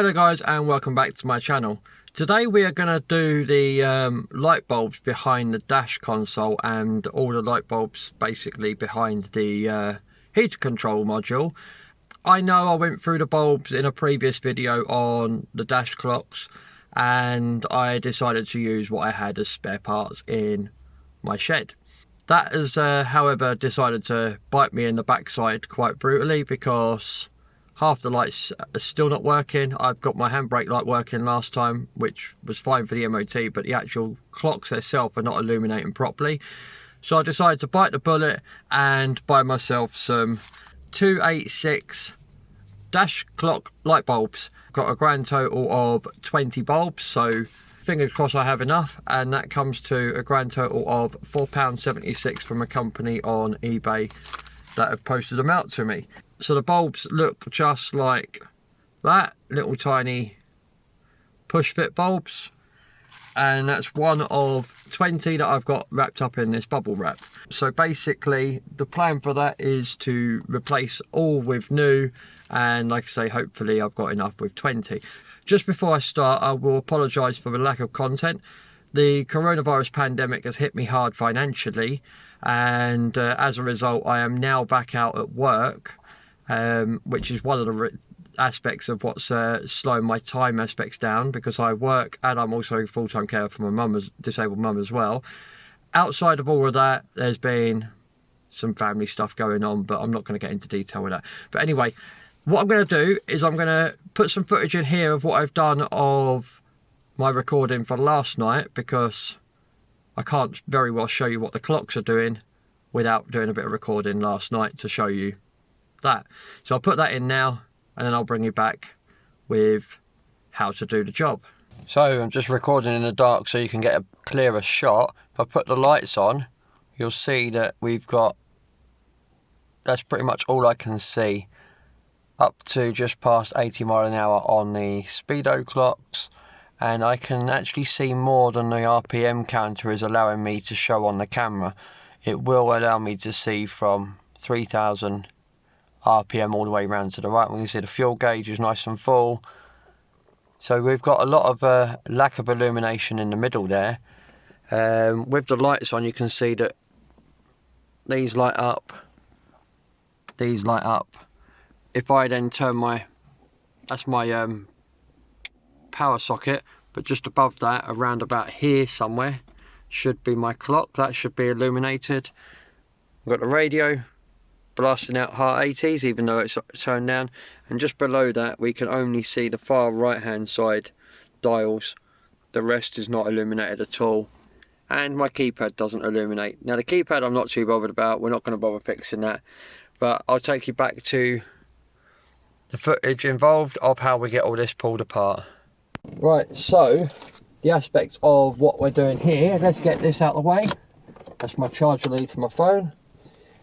Hello guys, and welcome back to my channel. Today we are going to do the light bulbs behind the dash console and all the light bulbs basically behind the heater control module. I know I went through the bulbs in a previous video on the dash clocks, and I decided to use what I had as spare parts in my shed. That has however decided to bite me in the backside quite brutally, because half the lights are still not working. I've got my handbrake light working last time, which was fine for the MOT, but the actual clocks themselves are not illuminating properly. So I decided to bite the bullet and buy myself some 286 dash clock light bulbs. Got a grand total of 20 bulbs, so fingers crossed I have enough, and that comes to a grand total of £4.76 from a company on eBay that have posted them out to me. So the bulbs look just like that, little tiny push fit bulbs, and that's one of 20 that I've got wrapped up in this bubble wrap. So basically the plan for that is to replace all with new, and like I say, hopefully I've got enough with 20. Just before I start, I will apologise for the lack of content. The coronavirus pandemic has hit me hard financially, and as a result I am now back out at work, which is one of the aspects of what's slowing my time aspects down, because I work and I'm also full-time carer for my mum, disabled mum as well. Outside of all of that, there's been some family stuff going on, but I'm not going to get into detail with that. But anyway, what I'm going to do is I'm going to put some footage in here of what I've done of my recording for last night, because I can't very well show you what the clocks are doing without doing a bit of recording last night to show you that. So I'll put that in now, and then I'll bring you back with how to do the job. So I'm just recording in the dark so you can get a clearer shot. If I put the lights on, you'll see that we've got, that's pretty much all I can see, up to just past 80 miles an hour on the speedo clocks, and I can actually see more than the RPM counter is allowing me to show on the camera. It will allow me to see from 3000 RPM all the way around to the right. We can see the fuel gauge is nice and full. So we've got a lot of lack of illumination in the middle there. With the lights on, you can see that these light up, these light up. If I then turn my, that's my power socket, but just above that, around about here somewhere, should be my clock. That should be illuminated. We've got the radio blasting out heart 80s, even though it's turned down, and just below that we can only see the far right hand side dials. The rest is not illuminated at all, and my keypad doesn't illuminate. Now the keypad I'm not too bothered about, we're not going to bother fixing that, but I'll take you back to the footage involved of how we get all this pulled apart. Right, so the aspects of what we're doing here, let's get this out of the way. That's my charger lead for my phone.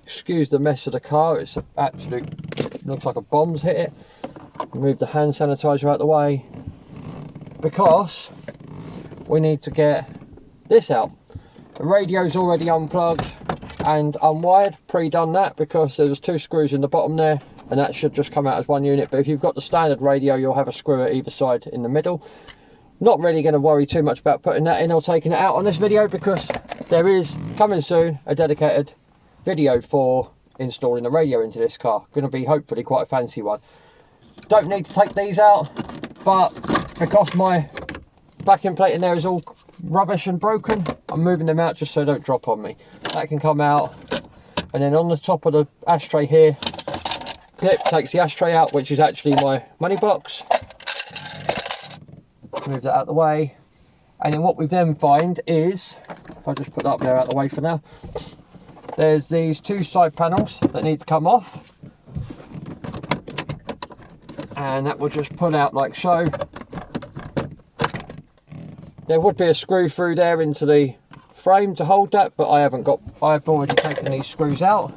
Excuse the mess of the car, it's an absolute, looks like a bomb's hit it. Move the hand sanitizer out of the way, because we need to get this out. The radio's already unplugged and unwired, pre-done that, because there's 2 screws in the bottom there, and that should just come out as one unit. But if you've got the standard radio, you'll have a screw at either side in the middle. Not really going to worry too much about putting that in or taking it out on this video, because there is coming soon a dedicated video for installing the radio into this car. Going to be hopefully quite a fancy one. Don't need to take these out, but because my backing plate in there is all rubbish and broken, I'm moving them out just so they don't drop on me. That can come out, and then on the top of the ashtray here, clip takes the ashtray out, which is actually my money box. Move that out of the way, and then what we then find is, if I just put that up there out of the way for now, there's these 2 side panels that need to come off, and that will just pull out like so. There would be a screw through there into the frame to hold that, but I've already taken these screws out,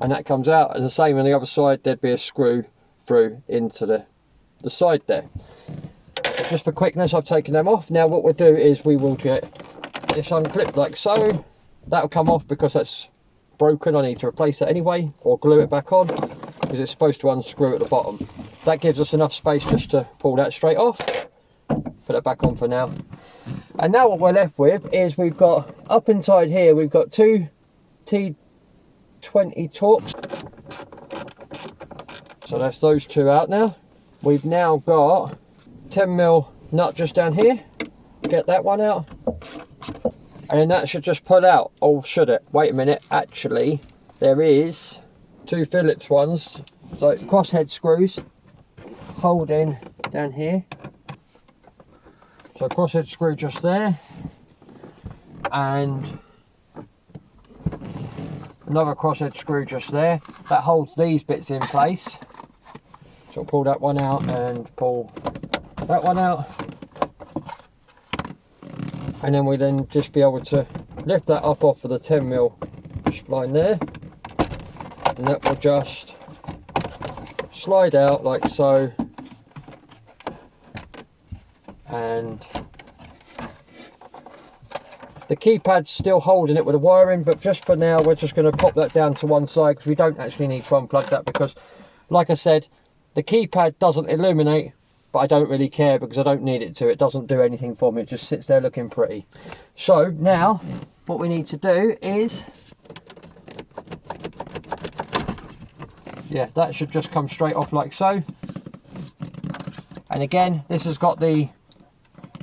and that comes out. And the same on the other side, there'd be a screw through into the side there. Just for quickness, I've taken them off. Now what we'll do is we will get this unclipped like so. That'll come off because that's broken. I need to replace it anyway, or glue it back on. because it's supposed to unscrew at the bottom. That gives us enough space just to pull that straight off. Put it back on for now. And now what we're left with is we've got, up inside here, we've got two T20 Torx. So that's those two out now. We've now got 10mm nut just down here. Get that one out. And then that should just pull out. Oh, should it? Wait a minute. Actually, there is two Phillips ones. So crosshead screws holding down here. So crosshead screw just there. And another crosshead screw just there. That holds these bits in place. So I'll pull that one out and pull that one out. And then we then just be able to lift that up off of the 10mm spline there. And that will just slide out like so. And the keypad's still holding it with the wiring, but just for now we're just going to pop that down to one side because we don't actually need to unplug that, because like I said, the keypad doesn't illuminate, but I don't really care because I don't need it to. It doesn't do anything for me. It just sits there looking pretty. So now what we need to do is, yeah, that should just come straight off like so. And again, this has got the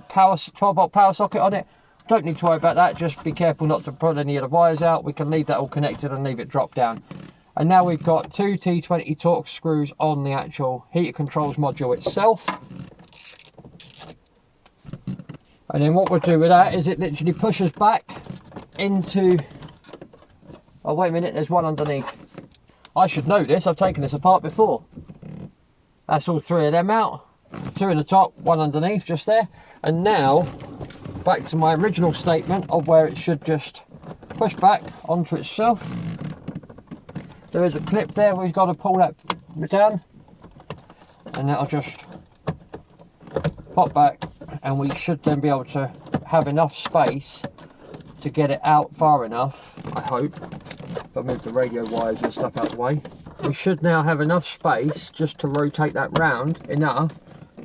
12-volt power socket on it. Don't need to worry about that. Just be careful not to pull any of the wires out. We can leave that all connected and leave it drop down. And now we've got two T20 Torx screws on the actual heater controls module itself. And then what we'll do with that is it literally pushes back into, oh wait a minute, there's one underneath. I should know this, I've taken this apart before. That's all three of them out. Two in the top, one underneath, just there. And now, back to my original statement of where it should just push back onto itself. There is a clip there, we've got to pull that down. And that'll just pop back, and we should then be able to have enough space to get it out far enough, I hope. If I move the radio wires and stuff out of the way. We should now have enough space just to rotate that round enough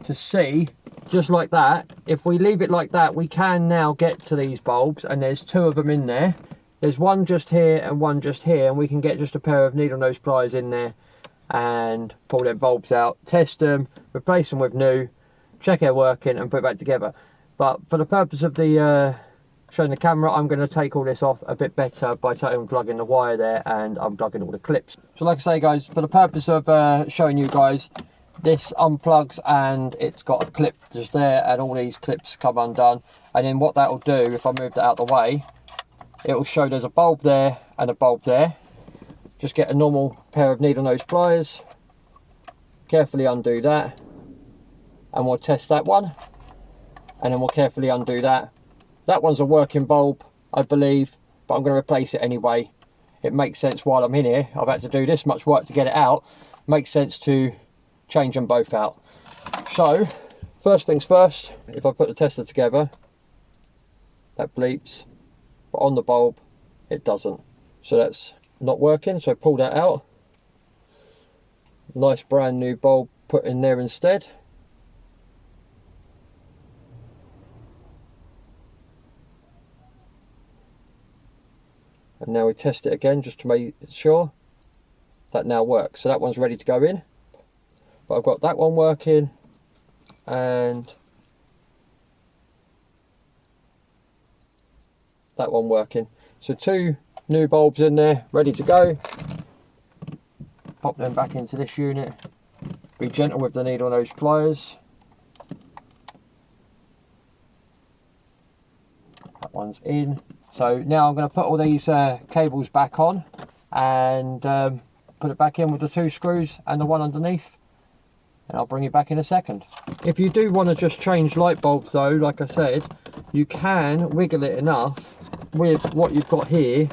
to see, just like that. If we leave it like that, we can now get to these bulbs, and there's two of them in there. There's one just here and one just here, and we can get just a pair of needle nose pliers in there and pull their bulbs out, test them, replace them with new, check they're working and put it back together. But for the purpose of the showing the camera, I'm going to take all this off a bit better by unplugging the wire there and unplugging all the clips. So like I say guys, for the purpose of showing you guys, this unplugs and it's got a clip just there, and all these clips come undone. And then what that will do, if I move that out of the way, it will show there's a bulb there and a bulb there. Just get a normal pair of needle nose pliers, carefully undo that, and we'll test that one, and then we'll carefully undo that. That one's a working bulb, I believe, but I'm going to replace it anyway. It makes sense while I'm in here. I've had to do this much work to get it out. Makes sense to change them both out. So first things first, if I put the tester together, that bleeps, but on the bulb it doesn't. So that's not working, so pull that out. Nice brand new bulb put in there instead. And now we test it again just to make sure that now works. So that one's ready to go in, but I've got that one working and that one working. So two new bulbs in there ready to go. Pop them back into this unit. Be gentle with the needle nose pliers. That one's in. So now I'm going to put all these cables back on and put it back in with the two screws and the one underneath, and I'll bring it back in a second. If you do want to just change light bulbs though, like I said, you can wiggle it enough with what you've got here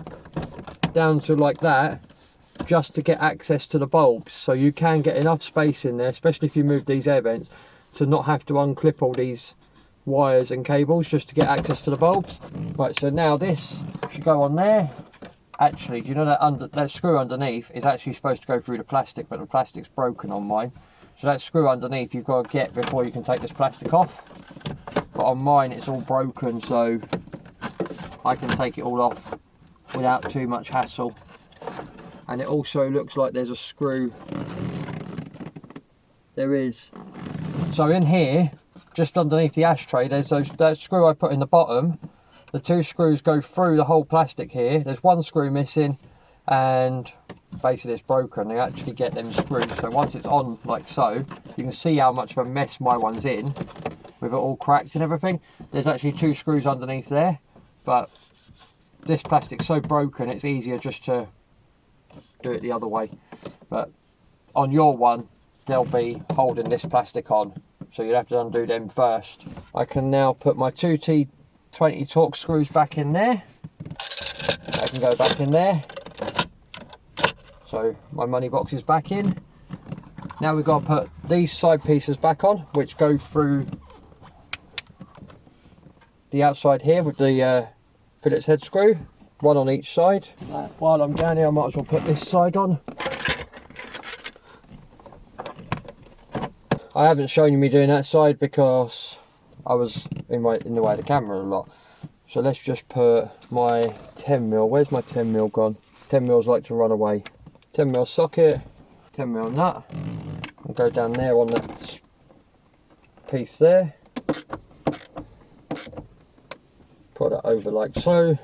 down to like that, just to get access to the bulbs. So you can get enough space in there, especially if you move these air vents, to not have to unclip all these wires and cables just to get access to the bulbs. Right, so now this should go on there, actually, do you know that screw underneath is actually supposed to go through the plastic, but the plastic's broken on mine. So that screw underneath you've got to get before you can take this plastic off. But on mine it's all broken, so I can take it all off without too much hassle. And it also looks like there's a screw. There is. So in here, just underneath the ashtray, there's that screw I put in the bottom. The two screws go through the whole plastic here. There's one screw missing and basically it's broken. They actually get them screws. So once it's on like so, you can see how much of a mess my one's in with it all cracked and everything. There's actually two screws underneath there, but this plastic's so broken it's easier just to do it the other way. But on your one they'll be holding this plastic on, so you'll have to undo them first. I can now put my two T20 Torx screws back in there. I can go back in there, so my money box is back in. Now we've got to put these side pieces back on, which go through the outside here with the Phillips head screw, one on each side. While I'm down here I might as well put this side on. I haven't shown you me doing that side because I was in the way of the camera a lot. So let's just put my 10mm, where's my 10mm gone? 10mm like to run away. 10mm socket, 10mm nut, and go down there on that piece there. Put that over like so.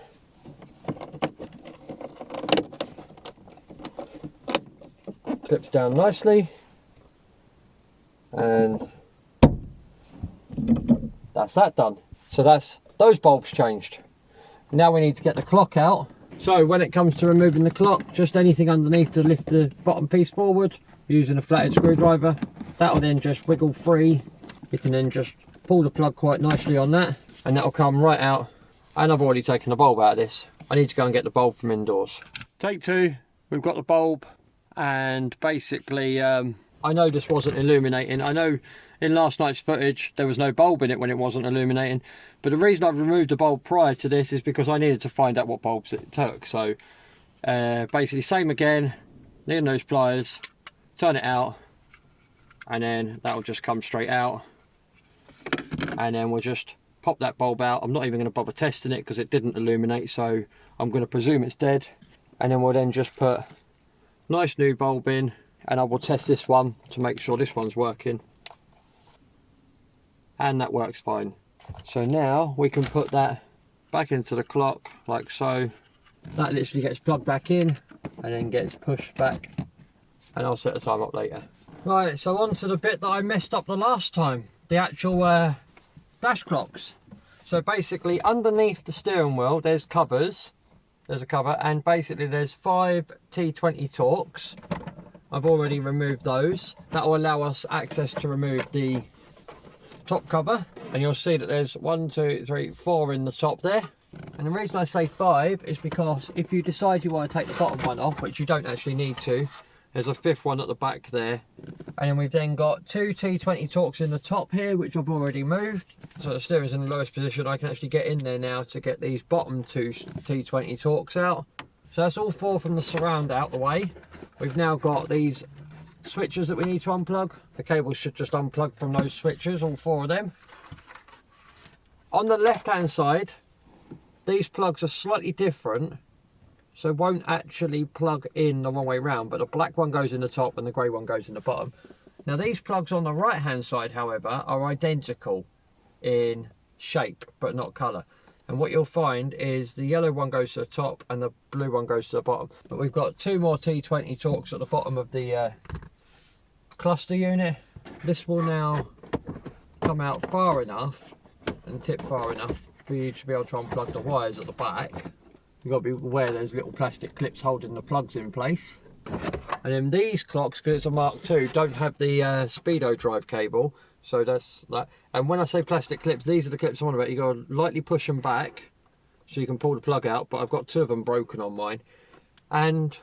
Clips down nicely. And that's that done. So that's those bulbs changed. Now we need to get the clock out. So when it comes to removing the clock, just anything underneath to lift the bottom piece forward using a flathead screwdriver. That'll then just wiggle free. You can then just pull the plug quite nicely on that and that'll come right out. And I've already taken the bulb out of this. I need to go and get the bulb from indoors. Take two, we've got the bulb, and basically I know this wasn't illuminating. I know in last night's footage there was no bulb in it when it wasn't illuminating, but the reason I've removed the bulb prior to this is because I needed to find out what bulbs it took. So basically same again, needing those pliers, turn it out, and then that'll just come straight out, and then we'll just pop that bulb out. I'm not even going to bother testing it because it didn't illuminate, so I'm going to presume it's dead. And then we'll then just put nice new bulb in, and I will test this one to make sure this one's working, and that works fine. So now we can put that back into the clock like so. That literally gets plugged back in and then gets pushed back, and I'll set the time up later. Right, so on to the bit that I messed up the last time, the actual dash clocks. So basically underneath the steering wheel there's covers, there's a cover, and basically there's 5 T20 Torx. I've already removed those. That will allow us access to remove the top cover, and you'll see that there's 1, 2, 3, 4 in the top there. And the reason I say 5 is because if you decide you want to take the bottom one off, which you don't actually need to, there's a 5th one at the back there. And then we've then got 2 T20 Torx in the top here, which I've already moved. So the steering's in the lowest position. I can actually get in there now to get these bottom 2 T20 Torx out. So that's all 4 from the surround out the way. We've now got these switches that we need to unplug. The cables should just unplug from those switches, all 4 of them. On the left hand side, these plugs are slightly different, so won't actually plug in the wrong way round, but the black one goes in the top and the grey one goes in the bottom. Now these plugs on the right hand side, however, are identical in shape but not colour. And what you'll find is the yellow one goes to the top and the blue one goes to the bottom. But we've got 2 more T20 Torx at the bottom of the cluster unit. This will now come out far enough and tip far enough for you to be able to unplug the wires at the back. You've got to be aware there's little plastic clips holding the plugs in place. And then these clocks, because it's a Mark II, don't have the speedo drive cable. So that's that. And when I say plastic clips, these are the clips I'm on about. You got to lightly push them back so you can pull the plug out, but I've got 2 of them broken on mine. And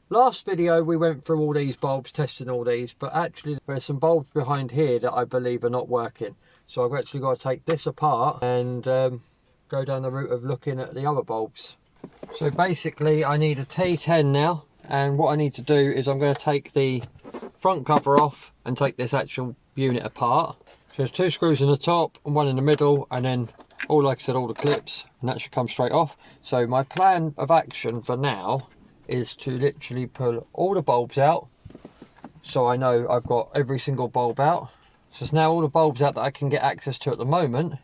last video we went through all these bulbs, testing all these, but actually there's some bulbs behind here that I believe are not working. So I've actually got to take this apart and go down the route of looking at the other bulbs. So basically I need a T10 now, and what I need to do is I'm going to take the front cover off and take this actual unit apart. So there's 2 screws in the top and 1 in the middle, and then all, like I said, all the clips, and that should come straight off. So my plan of action for now is to literally pull all the bulbs out, so I know I've got every single bulb out. So it's now all the bulbs out that I can get access to at the moment.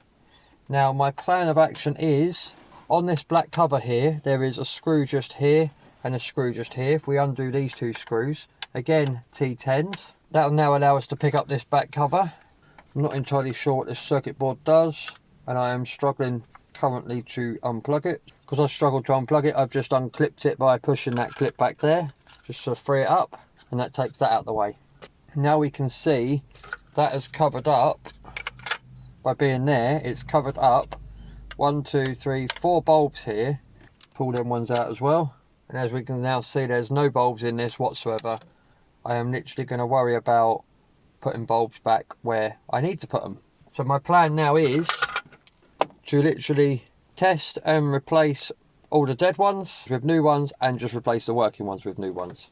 Now my plan of action is, on this black cover here, there is a screw just here and a screw just here. If we undo these 2 screws, again T10s, that will now allow us to pick up this back cover. I'm not entirely sure what this circuit board does, and I am struggling currently to unplug it. Because I struggled to unplug it, I've just unclipped it by pushing that clip back there, just to free it up, and that takes that out of the way. Now we can see that is covered up. By being there, it's covered up 1, 2, 3, 4 bulbs here. Pull them ones out as well, and as we can now see, there's no bulbs in this whatsoever. I am literally going to worry about putting bulbs back where I need to put them. So my plan now is to literally test and replace all the dead ones with new ones, and just replace the working ones with new ones.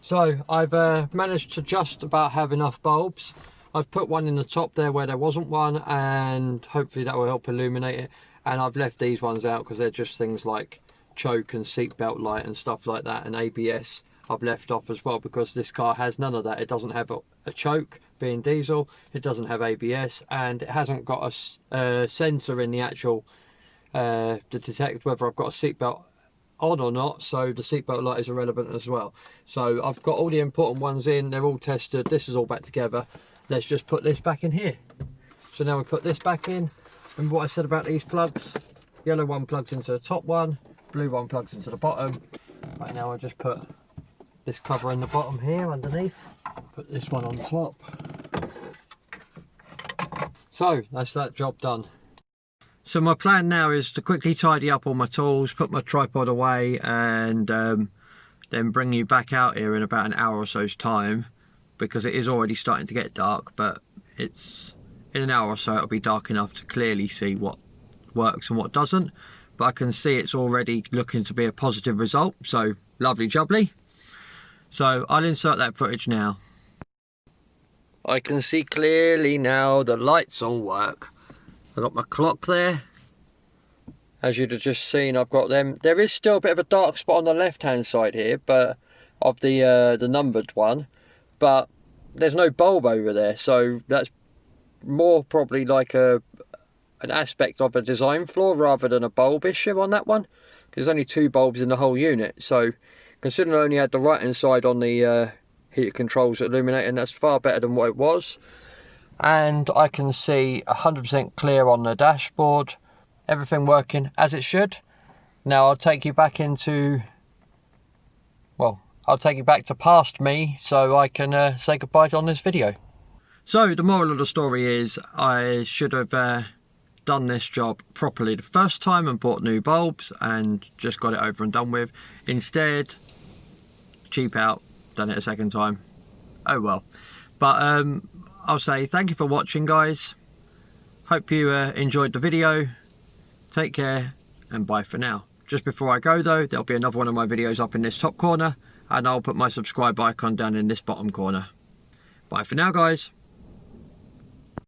So I've managed to just about have enough bulbs. I've put one in the top there where there wasn't one, and hopefully that will help illuminate it. And I've left these ones out because they're just things like choke and seatbelt light and stuff like that, and ABS I've left off as well, because this car has none of that. It doesn't have a choke, being diesel, it doesn't have ABS, and it hasn't got a sensor in the actual to detect whether I've got a seatbelt on or not, so the seatbelt light is irrelevant as well. So I've got all the important ones in, they're all tested, this is all back together. Let's just put this back in here. So now we put this back in. Remember what I said about these plugs? Yellow one plugs into the top one, blue one plugs into the bottom. Right now I just put this cover in the bottom here underneath, put this one on top. So that's that job done. So my plan now is to quickly tidy up all my tools, put my tripod away, and then bring you back out here in about an hour or so's time, because it is already starting to get dark, but it's in an hour or so it'll be dark enough to clearly see what works and what doesn't. But I can see it's already looking to be a positive result, so lovely jubbly. So I'll insert that footage now. I can see clearly now the lights all work. I've got my clock there. As you'd have just seen, I've got them. There is still a bit of a dark spot on the left hand side here, but of the numbered one, but there's no bulb over there, so that's more probably like an aspect of a design flaw rather than a bulb issue on that one. There's only 2 bulbs in the whole unit, so considering I only had the right hand side on the heater controls illuminating, that's far better than what it was. And I can see 100% clear on the dashboard, everything working as it should. Now I'll take you back into, well, I'll take you back to past me so I can say goodbye on this video. So the moral of the story is I should have done this job properly the first time and bought new bulbs and just got it over and done with. Instead, cheap out, done it a second time. Oh well. But I'll say thank you for watching, guys. Hope you enjoyed the video. Take care and bye for now. Just before I go though, there'll be another one of my videos up in this top corner, and I'll put my subscribe icon down in this bottom corner. Bye for now, guys.